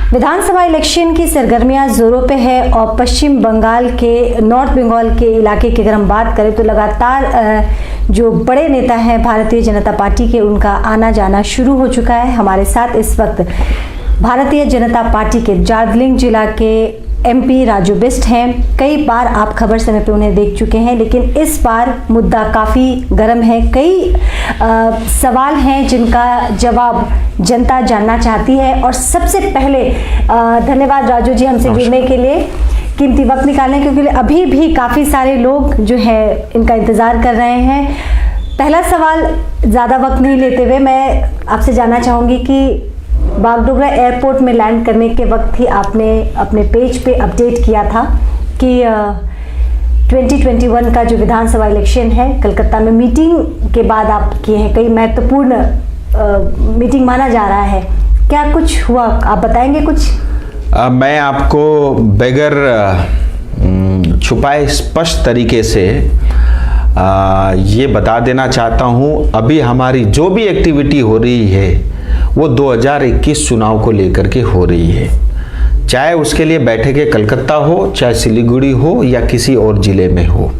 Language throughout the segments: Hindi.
विधानसभा इलेक्शन की सरगर्मियां जोरों पे है और पश्चिम बंगाल के नॉर्थ बंगाल के इलाके की अगर हम बात करें तो लगातार जो बड़े नेता हैं भारतीय जनता पार्टी के, उनका आना जाना शुरू हो चुका है। हमारे साथ इस वक्त भारतीय जनता पार्टी के दार्जिलिंग जिला के एमपी राजू बिस्ट हैं। कई बार आप खबर समय पे उन्हें देख चुके हैं, लेकिन इस बार मुद्दा काफ़ी गर्म है। कई सवाल हैं जिनका जवाब जनता जानना चाहती है। और सबसे पहले धन्यवाद राजू जी हमसे जुड़ने के लिए, कीमती वक्त निकालने, क्योंकि अभी भी काफ़ी सारे लोग जो है इनका इंतज़ार कर रहे हैं। पहला सवाल ज़्यादा वक्त नहीं लेते हुए मैं आपसे जानना चाहूँगी कि बागडोगरा एयरपोर्ट में लैंड करने के वक्त ही आपने अपने पेज पे अपडेट किया था कि 2021 का जो विधानसभा इलेक्शन है कलकत्ता में मीटिंग के बाद आप किए हैं, कई महत्वपूर्ण मीटिंग माना जा रहा है। क्या कुछ हुआ, आप बताएंगे कुछ? मैं आपको बगैर छुपाए स्पष्ट तरीके से ये बता देना चाहता हूँ, अभी हमारी जो भी एक्टिविटी हो रही है वो 2021 चुनाव को लेकर के हो रही है। चाहे उसके लिए बैठकें कलकत्ता हो, चाहे सिलीगुड़ी हो या किसी और जिले में हो।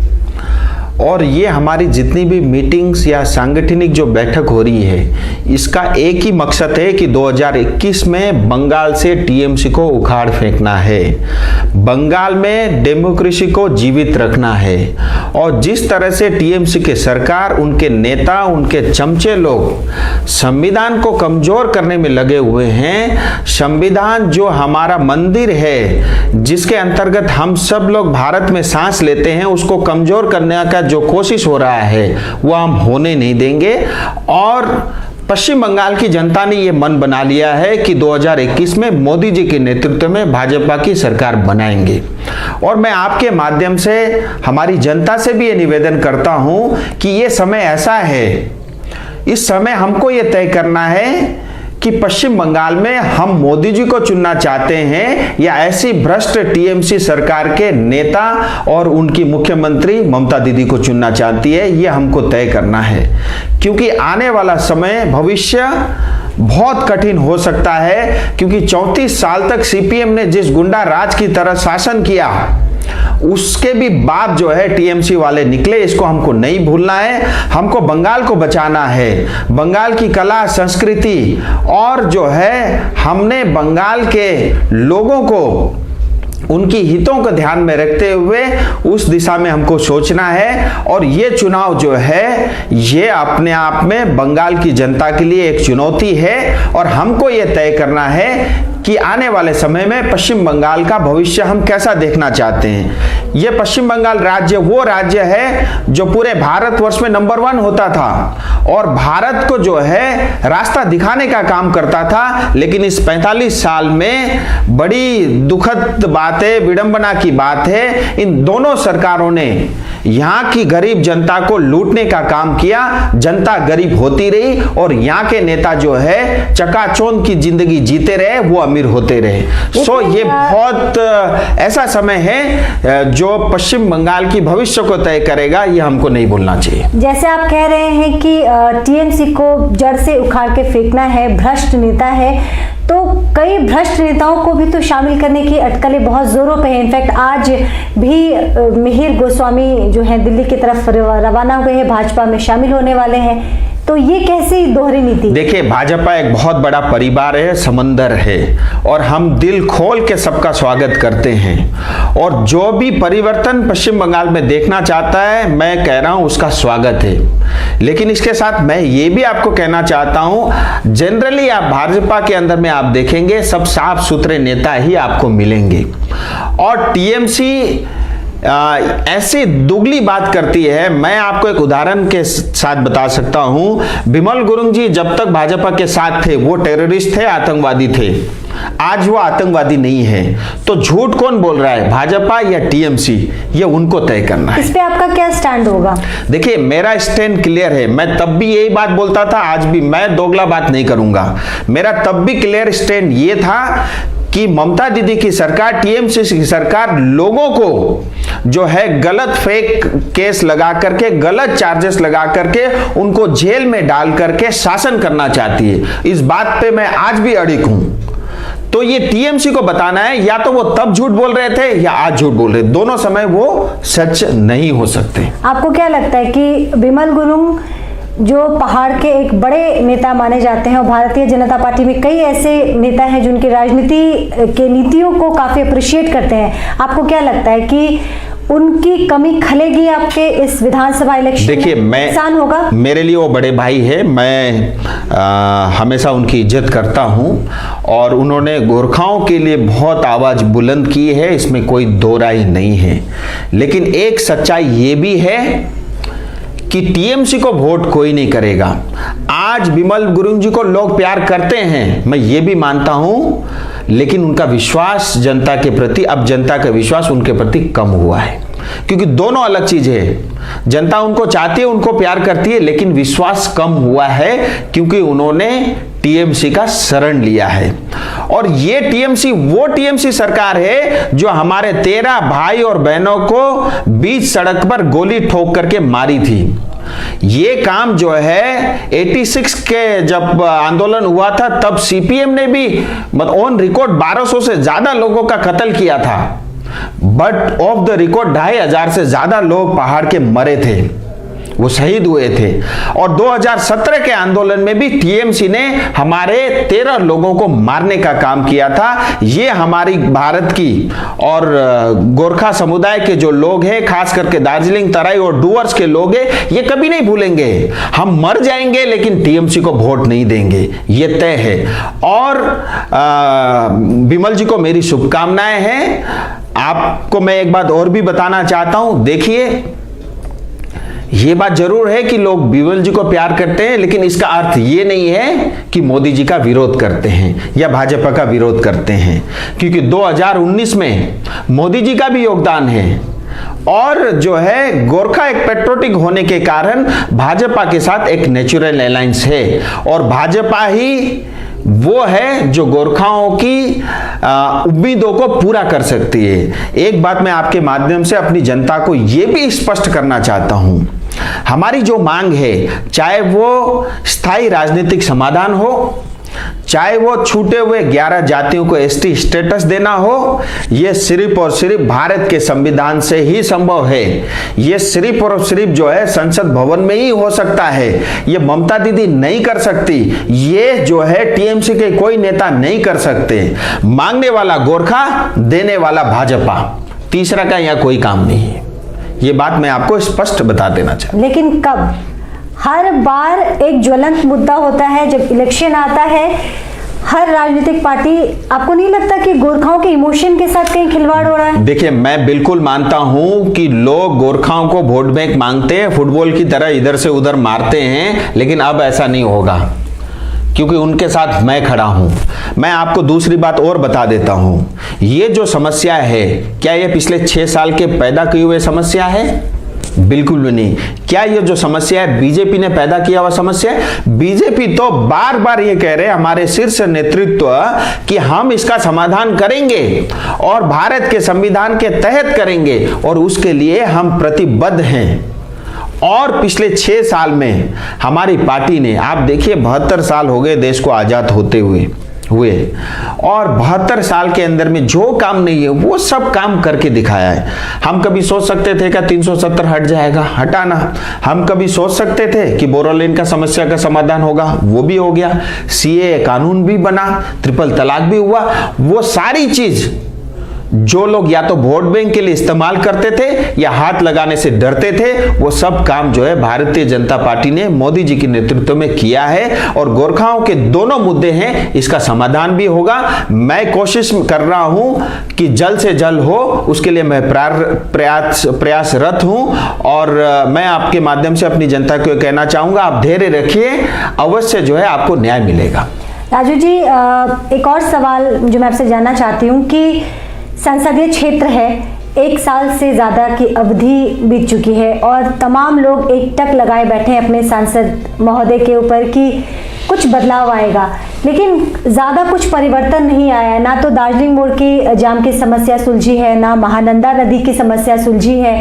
और ये हमारी जितनी भी मीटिंग्स या सांगठनिक जो बैठक हो रही है, इसका एक ही मकसद है कि 2021 में बंगाल से टीएमसी को उखाड़ फेंकना है, बंगाल में डेमोक्रेसी को जीवित रखना है। और जिस तरह से टीएमसी के सरकार, उनके नेता, उनके चमचे लोग संविधान को कमजोर करने में लगे हुए हैं, संविधान जो हमारा मंदिर है जिसके अंतर्गत हम सब लोग भारत में सांस लेते हैं, उसको कमजोर करने का जो कोशिश हो रहा है वो हम होने नहीं देंगे। और पश्चिम बंगाल की जनता ने ये मन बना लिया है कि 2021 में मोदी जी के नेतृत्व में भाजपा की सरकार बनाएंगे। और मैं आपके माध्यम से हमारी जनता से भी ये निवेदन करता हूं कि ये समय ऐसा है, इस समय हमको ये तय करना है कि पश्चिम बंगाल में हम मोदी जी को चुनना चाहते हैं या ऐसी भ्रष्ट टीएमसी सरकार के नेता और उनकी मुख्यमंत्री ममता दीदी को चुनना चाहती है। ये हमको तय करना है, क्योंकि आने वाला समय भविष्य बहुत कठिन हो सकता है। क्योंकि 34 साल तक सीपीएम ने जिस गुंडा राज की तरह शासन किया, उसके भी बाद जो है टीएमसी वाले निकले। इसको हमको नहीं भूलना है। हमको बंगाल को बचाना है, बंगाल की कला संस्कृति, और जो है हमने बंगाल के लोगों को उनकी हितों को ध्यान में रखते हुए उस दिशा में हमको सोचना है। और ये चुनाव जो है ये अपने आप में बंगाल की जनता के लिए एक चुनौती है। और हमको ये तय करना है कि आने वाले समय में पश्चिम बंगाल का भविष्य हम कैसा देखना चाहते हैं। ये पश्चिम बंगाल राज्य वो राज्य है जो पूरे भारतवर्ष में नंबर 1 होता था और भारत को जो है रास्ता दिखाने का काम करता था। लेकिन इस 45 साल में बड़ी दुखद बात है, विडंबना की बात है, इन दोनों सरकारों ने यहाँ की गरीब जनता को लूटने का काम किया। जनता गरीब होती रही और यहाँ के नेता जो है चकाचौंध की जिंदगी जीते रहे, वो अमीर होते रहे। सो ये बहुत ऐसा समय है जो पश्चिम बंगाल की भविष्य को तय करेगा, ये हमको नहीं भूलना चाहिए। जैसे आप कह रहे हैं कि टीएमसी को जड़ से उखाड़ के फेंकना है, भ्रष्ट नेता है, तो कई भ्रष्ट नेताओं को भी तो शामिल करने की अटकलें बहुत जोरों पे हैं। इनफैक्ट आज भी मिहिर गोस्वामी जो है दिल्ली की तरफ रवाना हुए हैं, भाजपा में शामिल होने वाले हैं। तो ये कैसी दोहरी नीति? देखिए, भाजपा एक बहुत बड़ा परिवार है, समंदर है, और हम दिल खोल के सबका स्वागत करते हैं। और जो भी परिवर्तन पश्चिम बंगाल में देखना चाहता है, मैं कह रहा हूं उसका स्वागत है। लेकिन इसके साथ मैं ये भी आपको कहना चाहता हूं, जनरली आप भाजपा के अंदर में आप देखेंगे सब साफ सुथरे नेता ही आपको मिलेंगे। और टीएमसी ऐसी दुगली बात करती है। मैं आपको एक उदाहरण के साथ बता सकता हूं। बिमल गुरुंग जी जब तक भाजपा के साथ थे वो टेररिस्ट थे, आतंकवादी थे। आज वो आतंकवादी नहीं है। तो झूठ कौन बोल रहा है, भाजपा या टीएमसी? ये उनको तय करना है। इस पे आपका क्या स्टैंड होगा? देखिए, मेरा स्टैंड क्लियर है। मैं तब भी यही बात बोलता था, आज भी मैं दोगला बात नहीं करूंगा। मेरा तब भी क्लियर स्टैंड ये था कि ममता दीदी की सरकार, टीएमसी की सरकार लोगों को जो है गलत फेक केस लगा करके, गलत चार्जेस लगा करके उनको जेल में डाल करके शासन करना चाहती है। इस बात पे मैं आज भी अड़िग हूं। तो ये टीएमसी को बताना है या तो वो तब झूठ बोल रहे थे या आज झूठ बोल रहे, दोनों समय वो सच नहीं हो सकते। आपको क्या लगता है कि विमल गुरुंग जो पहाड़ के एक बड़े नेता माने जाते हैं और भारतीय जनता पार्टी में कई ऐसे नेता हैं जिनकी राजनीति के नीतियों को काफी अप्रिशिएट करते हैं, आपको क्या लगता है कि उनकी कमी खलेगी आपके इस विधानसभा इलेक्शन? देखिए, नुकसान होगा? मेरे लिए वो बड़े भाई है, मैं हमेशा उनकी इज्जत करता हूं और उन्होंने गोरखाओं के लिए बहुत आवाज बुलंद की है, इसमें कोई दो राय नहीं है। लेकिन एक सच्चाई ये भी है कि टीएमसी को वोट कोई नहीं करेगा। आज विमल गुरुंग जी को लोग प्यार करते हैं, मैं ये भी मानता हूं, लेकिन उनका विश्वास जनता के प्रति, अब जनता का विश्वास उनके प्रति कम हुआ है, क्योंकि दोनों अलग चीज है। जनता उनको चाहती है, उनको प्यार करती है, लेकिन विश्वास कम हुआ है क्योंकि उन्होंने टीएमसी का शरण लिया है। और ये टीएमसी वो टीएमसी सरकार है जो हमारे 13 भाई और बहनों को बीच सड़क पर गोली ठोक करके मारी थी। ये काम जो है 86 के जब आंदोलन हुआ था तब सीपीएम ने भी ऑन रिकॉर्ड 1200 से ज्यादा लोगों का कत्ल किया था, बट ऑफ द रिकॉर्ड 2500 से ज्यादा लोग पहाड़ के मरे थे, वो शहीद हुए थे। और 2017 के आंदोलन में भी टीएमसी ने हमारे 13 लोगों को मारने का काम किया था। ये हमारी भारत की और गोरखा समुदाय के जो लोग हैं, खास करके दार्जिलिंग, तराई और डुवर्स के लोग हैं, ये कभी नहीं भूलेंगे। हम मर जाएंगे लेकिन टीएमसी को वोट नहीं देंगे, ये तय है। और विमल जी को मेरी शुभकामनाएं हैं। आपको मैं एक बात और भी बताना चाहता हूं, देखिए ये बात जरूर है कि लोग विमल जी को प्यार करते हैं, लेकिन इसका अर्थ ये नहीं है कि मोदी जी का विरोध करते हैं या भाजपा का विरोध करते हैं, क्योंकि 2019 में मोदी जी का भी योगदान है। और जो है गोरखा एक पेट्रोटिक होने के कारण भाजपा के साथ एक नेचुरल अलायंस है, और भाजपा ही वो है जो गोरखाओं की उम्मीदों को पूरा कर सकती है। एक बात मैं आपके माध्यम से अपनी जनता को यह भी स्पष्ट करना चाहता हूं, हमारी जो मांग है, चाहे वो स्थायी राजनीतिक समाधान हो, चाहे वो छूटे हुए 11 जातियों को एसटी स्टेटस देना हो, यह सिर्फ और सिर्फ भारत के संविधान से ही संभव है। यह सिर्फ और सिर्फ जो है संसद भवन में ही हो सकता है। यह ममता दीदी नहीं कर सकती, ये जो है टीएमसी के कोई नेता नहीं कर सकते। मांगने वाला गोरखा, देने वाला भाजपा, तीसरा का यहां कोई काम नहीं है। यह बात मैं आपको स्पष्ट बता देना चाहता हूं। लेकिन कब? हर बार एक ज्वलंत मुद्दा होता है जब इलेक्शन आता है, हर राजनीतिक पार्टी, आपको नहीं लगता कि गोरखाओं के इमोशन के साथ कहीं खिलवाड़ हो रहा है? देखिए, मैं बिल्कुल मानता हूं कि लोग गोरखाओं को वोट बैंक मांगते हैं, फुटबॉल की तरह इधर से उधर मारते हैं, लेकिन अब ऐसा नहीं होगा क्योंकि उनके साथ मैं खड़ा हूं। मैं आपको दूसरी बात और बता देता हूं, ये जो समस्या है, क्या ये पिछले 6 साल के पैदा किए हुए समस्या है? बिल्कुल भी नहीं। क्या ये जो समस्या है बीजेपी ने पैदा किया हुआ समस्या है? बीजेपी तो बार बार ये कह रहे हैं, हमारे शीर्ष नेतृत्व, कि हम इसका समाधान करेंगे और भारत के संविधान के तहत करेंगे, और उसके लिए हम प्रतिबद्ध हैं। और पिछले 6 साल में हमारी पार्टी ने, आप देखिए 72 साल हो गए देश को आजाद होते हुए, और 72 साल के अंदर में जो काम नहीं है वो सब काम करके दिखाया है। हम कभी सोच सकते थे कि 370 हट जाएगा, हटाना। हम कभी सोच सकते थे कि बोरोलिन का समस्या का समाधान होगा, वो भी हो गया। सीए कानून भी बना, ट्रिपल तलाक भी हुआ। वो सारी चीज जो लोग या तो वोट बैंक के लिए इस्तेमाल करते थे या हाथ लगाने से डरते थे, वो सब काम जो है भारतीय जनता पार्टी ने मोदी जी के नेतृत्व में किया है। और गोरखाओं के दोनों मुद्दे हैं, इसका समाधान भी होगा। मैं कोशिश कर रहा हूं कि जल्द से जल्द हो, उसके लिए मैं प्रयासरत हूं। और मैं आपके माध्यम से अपनी जनता को कहना चाहूंगा, आप धैर्य रखिए, अवश्य जो है आपको न्याय मिलेगा। राजू जी, एक और सवाल जो मैं आपसे जानना चाहती हूँ कि संसदीय क्षेत्र है, 1 साल से ज़्यादा की अवधि बीत चुकी है और तमाम लोग एक टक लगाए बैठे हैं अपने सांसद महोदय के ऊपर कि कुछ बदलाव आएगा, लेकिन ज़्यादा कुछ परिवर्तन नहीं आया है। ना तो दार्जिलिंग मोड़ की जाम की समस्या सुलझी है, ना महानंदा नदी की समस्या सुलझी है।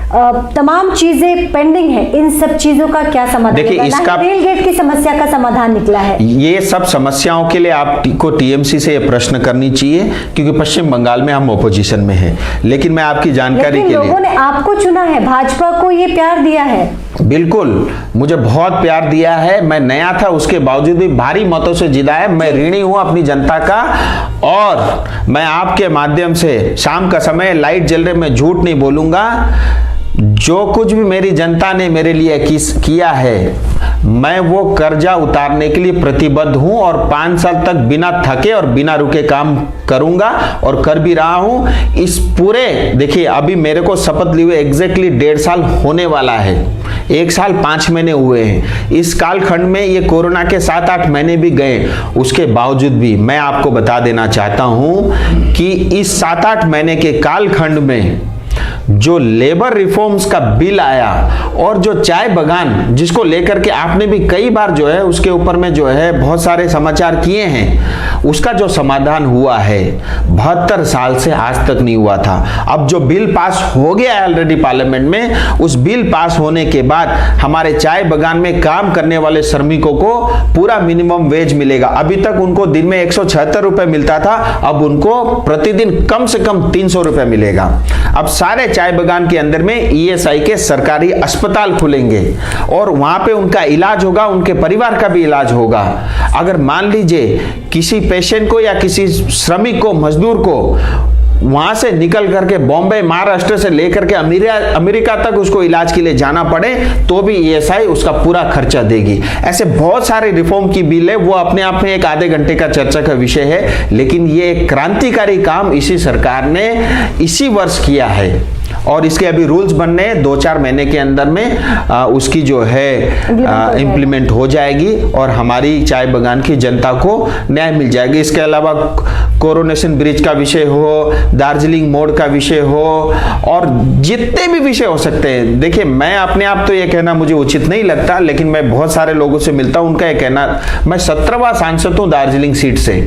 तमाम चीजें पेंडिंग है, इन सब चीजों का क्या समाधान? देखिए, इसका रेल गेट की समस्या का समाधान निकला है। ये सब समस्याओं के लिए आपको टीएमसी से ये प्रश्न करनी चाहिए, क्योंकि पश्चिम बंगाल में हम ओपोजिशन में हैं। लेकिन मैं आपकी जानकारी के लिए, लोगों ने आपको चुना है, भाजपा को ये प्यार दिया है। बिल्कुल, मुझे बहुत प्यार दिया है। मैं नया था, उसके बावजूद भी भारी मतों से जीता है। मैं ऋणी हूं अपनी जनता का, और मैं आपके माध्यम से शाम का समय लाइट जल रहे, मैं झूठ नहीं बोलूंगा। जो कुछ भी मेरी जनता ने मेरे लिए किया है, मैं वो कर्जा उतारने के लिए प्रतिबद्ध हूं, और 5 साल तक बिना थके और बिना रुके काम करूंगा, और कर भी रहा हूं। इस पूरे, देखिए, अभी मेरे को शपथ लिए हुए एग्जैक्टली 1.5 साल होने वाला है। 1 साल 5 महीने हुए हैं। इस कालखंड में ये कोरोना के 7-8 महीने भी गए, उसके बावजूद भी मैं आपको बता देना चाहता हूं कि इस 7-8 महीने के कालखंड में जो लेबर रिफॉर्म्स का बिल आया, और जो चाय बगान जिसको लेकर के आपने भी कई बार जो है उसके ऊपर में जो है बहुत सारे समाचार किए हैं, उसका जो समाधान हुआ है 72 साल से आज तक नहीं हुआ था। अब जो बिल पास हो गया है ऑलरेडी पार्लियामेंट में, उस बिल पास होने के बाद हमारे चाय बगान में काम करने वाले श्रमिकों को पूरा मिनिमम वेज मिलेगा। अभी तक उनको दिन में 176 रुपए मिलता था, अब उनको प्रतिदिन कम से कम 300 रुपए मिलेगा। अब सारे चाय बगान के अंदर में ईएसआई के सरकारी अस्पताल खुलेंगे, और वहां पे उनका इलाज होगा, उनके परिवार का भी इलाज होगा। अगर मान लीजिए किसी पेशेंट को या किसी श्रमिक को, मजदूर को वहां से निकल करके बॉम्बे, महाराष्ट्र से लेकर के अमेरिका तक उसको इलाज के लिए जाना पड़े, तो भी ईएसआई उसका पूरा खर्चा देगी। ऐसे बहुत सारे रिफॉर्म की बिल है, वो अपने आप में एक आधे घंटे का चर्चा का विषय है, लेकिन ये एक क्रांतिकारी काम इसी सरकार ने इसी वर्ष किया है, और इसके अभी रूल्स बनने हैं। 2-4 महीने के अंदर में उसकी जो है इम्प्लीमेंट हो जाएगी, और हमारी चाय बगान की जनता को न्याय मिल जाएगा। इसके अलावा कोरोनेशन ब्रिज का विषय हो, दार्जिलिंग मोड़ का विषय हो, और जितने भी विषय हो सकते हैं। देखिए, मैं अपने आप तो ये कहना मुझे उचित नहीं लगता, लेकिन मैं बहुत सारे लोगों से मिलता हूं, उनका ये कहना, मैं 17वां सांसद हूं दार्जिलिंग सीट से,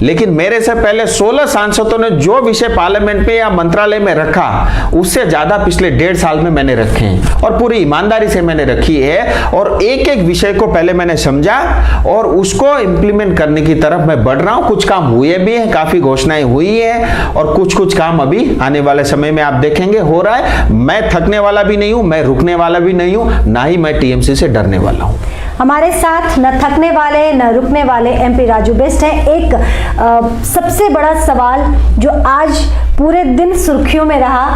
लेकिन मेरे से पहले 16 सांसदों ने जो विषय पार्लियामेंट में या मंत्रालय में रखा, उससे ज्यादा पिछले 1.5 साल में मैंने रखे हैं, और पूरी ईमानदारी से मैंने रखी है। और एक एक विषय को पहले मैंने समझा और उसको इंप्लीमेंट करने की तरफ मैं बढ़ रहा हूं। कुछ काम हुए भी हैं, काफी घोषणाएं हुई है, और कुछ काम अभी आने वाले समय में आप देखेंगे हो रहा है। मैं थकने वाला भी नहीं हूं, मैं रुकने वाला भी नहीं हूं, ना ही मैं टीएमसी से डरने वाला हूं। हमारे साथ न थकने वाले न रुकने वाले एमपी राजू बिष्ट हैं। एक सबसे बड़ा सवाल जो आज पूरे दिन सुर्खियों में रहा,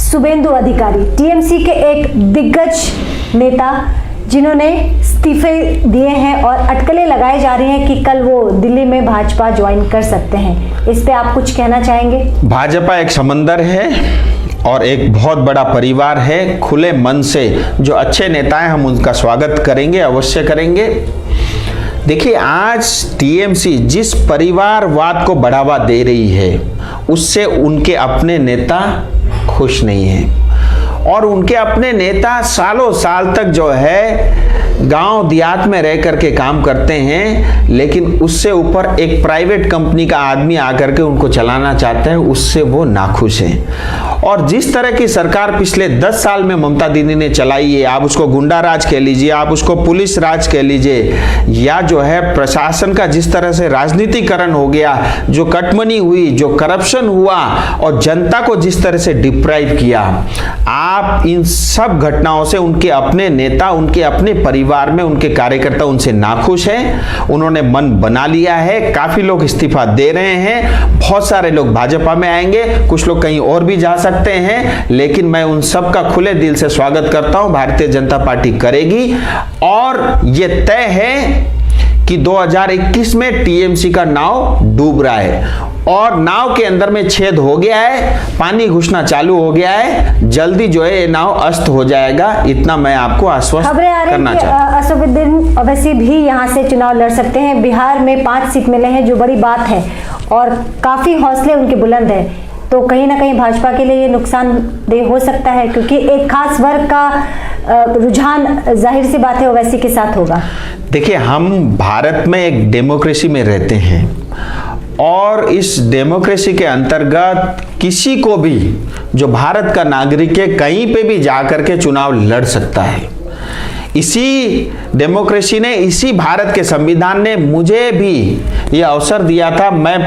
शुभेंदु अधिकारी, टीएमसी के एक दिग्गज नेता जिन्होंने इस्तीफे दिए हैं, और अटकलें लगाई जा रही हैं कि कल वो दिल्ली में भाजपा ज्वाइन कर सकते हैं। इस पे आप कुछ कहना चाहेंगे? भाजपा एक समंदर है और एक बहुत बड़ा परिवार है। खुले मन से जो अच्छे नेता हैं, हम उनका स्वागत करेंगे, अवश्य करेंगे। देखिए, आज टीएमसी जिस परिवारवाद को बढ़ावा दे रही है, उससे उनके अपने नेता खुश नहीं हैं, और उनके अपने नेता सालों साल तक जो है गांव देहात में रह करके काम करते हैं, लेकिन उससे ऊपर एक प्राइवेट कंपनी का आदमी आकर के उनको चलाना चाहता है, उससे वो नाखुश हैं। और जिस तरह की सरकार पिछले 10 साल में ममता दीदी ने चलाई है, आप उसको गुंडा राज कह लीजिए, आप उसको पुलिस राज कह लीजिए, या जो है प्रशासन का जिस तरह से राजनीतिकरण हो गया, जो कटमनी हुई, जो करप्शन हुआ, और जनता को जिस तरह से डिप्राइव किया, आप इन सब घटनाओं से उनके अपने नेता, उनके अपने परिवार में उनके कार्यकर्ता उनसे नाखुश हैं। उन्होंने मन बना लिया है। काफी लोग इस्तीफा दे रहे हैं, बहुत सारे लोग भाजपा में आएंगे, कुछ लोग कहीं और भी जा सकते हैं, लेकिन मैं उन सब का खुले दिल से स्वागत करता हूं। भारतीय जनता पार्टी करेगी, और ये तय है कि 2021 में टीएमसी का नाव डूब रहा है, और नाव के अंदर में छेद हो गया है, पानी घुसना चालू हो गया है, जल्दी जो है ये नाव अस्त हो जाएगा। इतना मैं आपको आश्वस्त करना चाहता हूं। असदुद्दीन ओवैसी भी यहाँ से चुनाव लड़ सकते हैं। बिहार में 5 सीट मिले हैं, जो बड़ी बात है, और काफी हौसले उनके बुलंद है, तो कहीं ना कहीं भाजपा के लिए ये नुकसानदेह हो सकता है, क्योंकि एक खास वर्ग का रुझान जाहिर सी बात है ओवैसी के साथ होगा। देखिए, हम भारत में एक डेमोक्रेसी में रहते हैं, और इस डेमोक्रेसी के अंतर्गत किसी को भी जो भारत का नागरिक है कहीं पे भी जाकर के चुनाव लड़ सकता है। इसी डेमोक्रेसी ने, इसी भारत के संविधान ने मुझे भी ये अवसर दिया था। मैं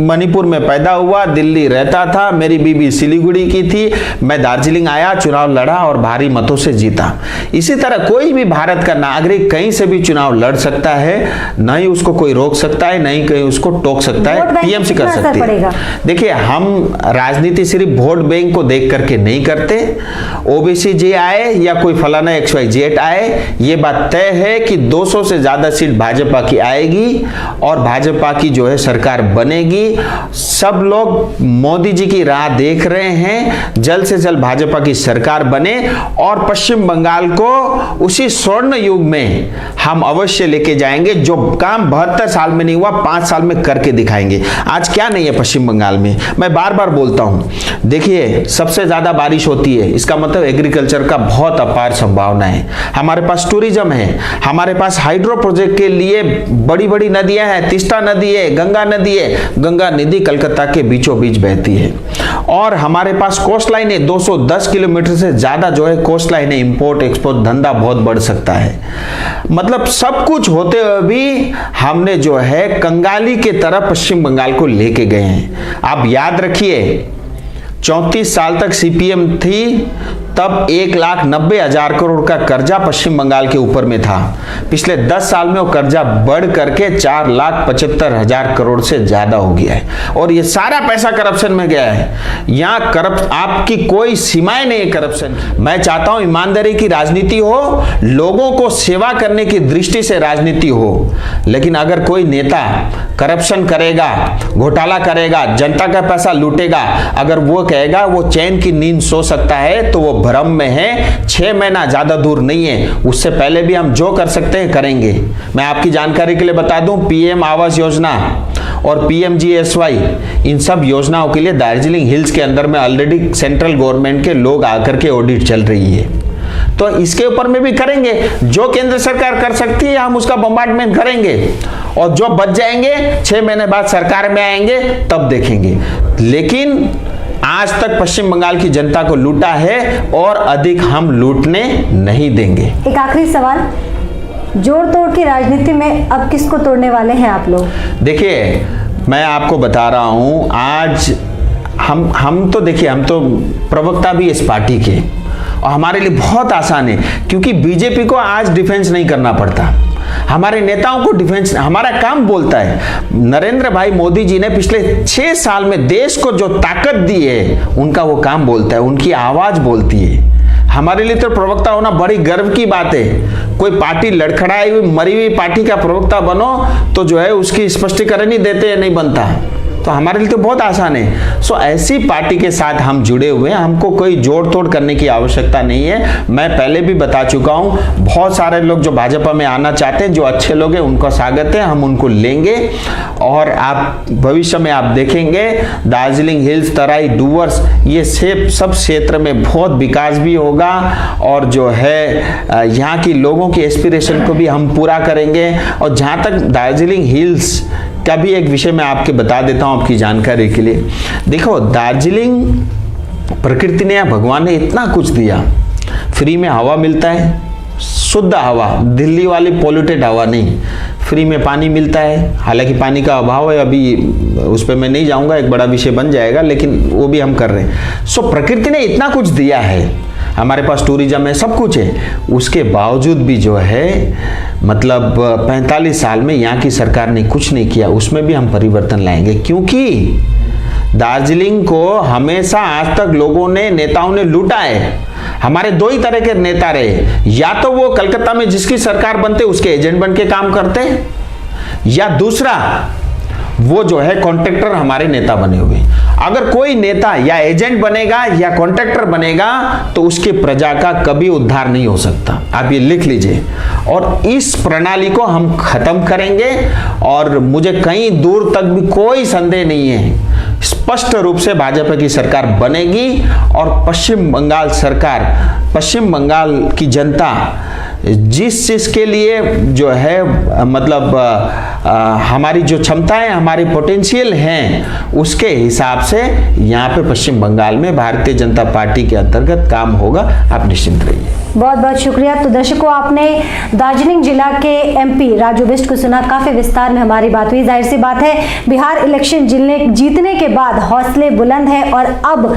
मणिपुर में पैदा हुआ, दिल्ली रहता था, मेरी बीवी सिलीगुड़ी की थी, मैं दार्जिलिंग आया, चुनाव लड़ा और भारी मतों से जीता। इसी तरह कोई भी भारत का नागरिक कहीं से भी चुनाव लड़ सकता है, न ही उसको कोई रोक सकता है, न ही कहीं उसको टोक सकता है, टीएमसी कर सकती है। देखिए, हम राजनीति सिर्फ वोट बैंक को देख करके नहीं करते। ओबीसी जी आए या कोई फलाना XYZ आए, ये बात तय है कि 200 से ज्यादा सीट भाजपा की आएगी और भाजपा की जो है सरकार बनेगी। सब लोग मोदी जी की राह देख रहे हैं, जल्द से जल्द भाजपा की सरकार बने और पश्चिम बंगाल को उसी स्वर्ण युग में हम अवश्य लेके जाएंगे। जो काम 72 साल में नहीं हुआ, 5 साल में करके दिखाएंगे। आज क्या नहीं है पश्चिम बंगाल में, मैं बार बार बोलता हूं। देखिए, सबसे ज्यादा बारिश होती है, इसका मतलब एग्रीकल्चर का बहुत अपार संभावना है। हमारे पास टूरिज्म है, हमारे पास हाइड्रो प्रोजेक्ट के लिए बड़ी बड़ी नदियां हैं, तीस्ता नदी है, गंगा नदी है। गंगा नदी कलकत्ता के बीचों बीच बहती है और हमारे पास कोस्ट लाइन है, 210 किलोमीटर से ज्यादा जो है कोस्ट लाइन है। इंपोर्ट एक्सपोर्ट धंधा बहुत बढ़ सकता है। मतलब सब कुछ होते हुए भी हमने जो है कंगाली के तरह पश्चिम बंगाल को लेके गए हैं। आप याद रखिए, 34 साल तक सीपीएम थी, तब 1,90,000 करोड़ का कर्जा पश्चिम बंगाल के ऊपर में था। पिछले 10 साल में वो कर्जा बढ़ करके 4,75,000 करोड़ से ज्यादा हो गया है और ये सारा पैसा करप्शन में गया है। यहाँ आपकी कोई सीमाएं नहीं है करप्शन। मैं चाहता हूं ईमानदारी की राजनीति हो, लोगों को सेवा करने की दृष्टि से राजनीति हो। लेकिन अगर कोई नेता करप्शन करेगा, घोटाला करेगा, जनता का पैसा लूटेगा, अगर वो कहेगा वो चैन की नींद सो सकता है, तो वो भ्रम में है। 6 महीना ज्यादा दूर नहीं है, उससे पहले भी हम जो कर सकते हैं करेंगे। मैं आपकी जानकारी के लिए बता दूं, पीएम आवास योजना और PMGSY, इन सब योजनाओं के लिए दार्जिलिंग हिल्स के अंदर में ऑलरेडी सेंट्रल गवर्नमेंट के लोग आकर के ऑडिट चल रही है। तो इसके ऊपर में भी करेंगे। जो केंद्र सरकार कर सकती है हम उसका बम्बार्डमेंट करेंगे और जो बच जाएंगे 6 महीने बाद सरकार में आएंगे तब देखेंगे। लेकिन आज तक पश्चिम बंगाल की जनता को लूटा है और अधिक हम लूटने नहीं देंगे। एक आखिरी सवाल, जोड़ तोड़ की राजनीति में अब किसको तोड़ने वाले हैं आप लोग? देखिए, मैं आपको बता रहा हूं, आज हम तो देखिए, हम तो प्रवक्ता भी इस पार्टी के और हमारे लिए बहुत आसान है क्योंकि बीजेपी को आज डिफेंस नहीं करना पड़ता। हमारे नेताओं को डिफेंस, हमारा काम बोलता है। नरेंद्र भाई मोदी जी ने पिछले 6 साल में देश को जो ताकत दी है, उनका वो काम बोलता है, उनकी आवाज बोलती है। हमारे लिए तो प्रवक्ता होना बड़ी गर्व की बात है। कोई पार्टी लड़खड़ाई हुई मरी हुई पार्टी का प्रवक्ता बनो तो जो है उसकी स्पष्टीकरण ही देते नहीं बनता। तो हमारे लिए तो बहुत आसान है। सो ऐसी पार्टी के साथ हम जुड़े हुए हैं, हमको कोई जोड़ तोड़ करने की आवश्यकता नहीं है। मैं पहले भी बता चुका हूं, बहुत सारे लोग जो भाजपा में आना चाहते हैं, जो अच्छे लोग हैं, उनका स्वागत है, हम उनको लेंगे और आप भविष्य में आप देखेंगे दार्जिलिंग हिल्स, तराई, डूवर्स, ये सब क्षेत्र में बहुत विकास भी होगा और जो है यहाँ की लोगों की एस्पिरेशन को भी हम पूरा करेंगे। और जहाँ तक दार्जिलिंग हिल्स का भी एक विषय मैं आपके बता देता हूं आपकी जानकारी के लिए। देखो, दार्जिलिंग प्रकृति ने या भगवान ने इतना कुछ दिया। फ्री में हवा मिलता है, शुद्ध हवा, दिल्ली वाली पॉल्यूटेड हवा नहीं। फ्री में पानी मिलता है, हालांकि पानी का अभाव है, अभी उस पर मैं नहीं जाऊंगा, एक बड़ा विषय बन जाएगा, लेकिन वो भी हम कर रहे हैं। सो प्रकृति ने इतना कुछ दिया है, हमारे पास टूरिज्म है, सब कुछ है। उसके बावजूद भी जो है मतलब 45 साल में यहाँ की सरकार ने कुछ नहीं किया। उसमें भी हम परिवर्तन लाएंगे क्योंकि दार्जिलिंग को हमेशा आज तक लोगों ने, नेताओं ने लूटा है। हमारे 2 ही तरह के नेता रहे, या तो वो कलकत्ता में जिसकी सरकार बनते उसके एजेंट बन के काम करते, या दूसरा वो जो है कॉन्ट्रैक्टर हमारे नेता बने हुए। अगर कोई नेता या एजेंट बनेगा या कॉन्ट्रैक्टर बनेगा तो उसकी प्रजा का कभी उद्धार नहीं हो सकता। आप ये लिख लीजिए। और इस प्रणाली को हम खत्म करेंगे और मुझे कहीं दूर तक भी कोई संदेह नहीं है, स्पष्ट रूप से भाजपा की सरकार बनेगी और पश्चिम बंगाल सरकार, पश्चिम बंगाल की जनता जिस चीज़ के लिए जो है मतलब हमारी जो क्षमताएं, हमारी पोटेंशियल हैं, उसके हिसाब से यहाँ पे पश्चिम बंगाल में भारतीय जनता पार्टी के अंतर्गत काम होगा। आप निश्चिंत रहिए। बहुत बहुत शुक्रिया। तो दर्शकों, आपने दार्जिलिंग जिला के एमपी राजू बिष्ट को सुना। काफी विस्तार में हमारी बात हुई। जाहिर सी बात है, बिहार इलेक्शन जीतने के बाद हौसले बुलंद है और अब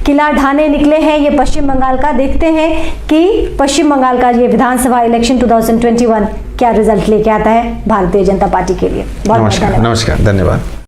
किला ढाने निकले हैं ये पश्चिम बंगाल का। देखते हैं कि पश्चिम बंगाल का ये विधानसभा इलेक्शन 2021 क्या रिजल्ट लेके आता है भारतीय जनता पार्टी के लिए। बहुत नमस्कार, धन्यवाद।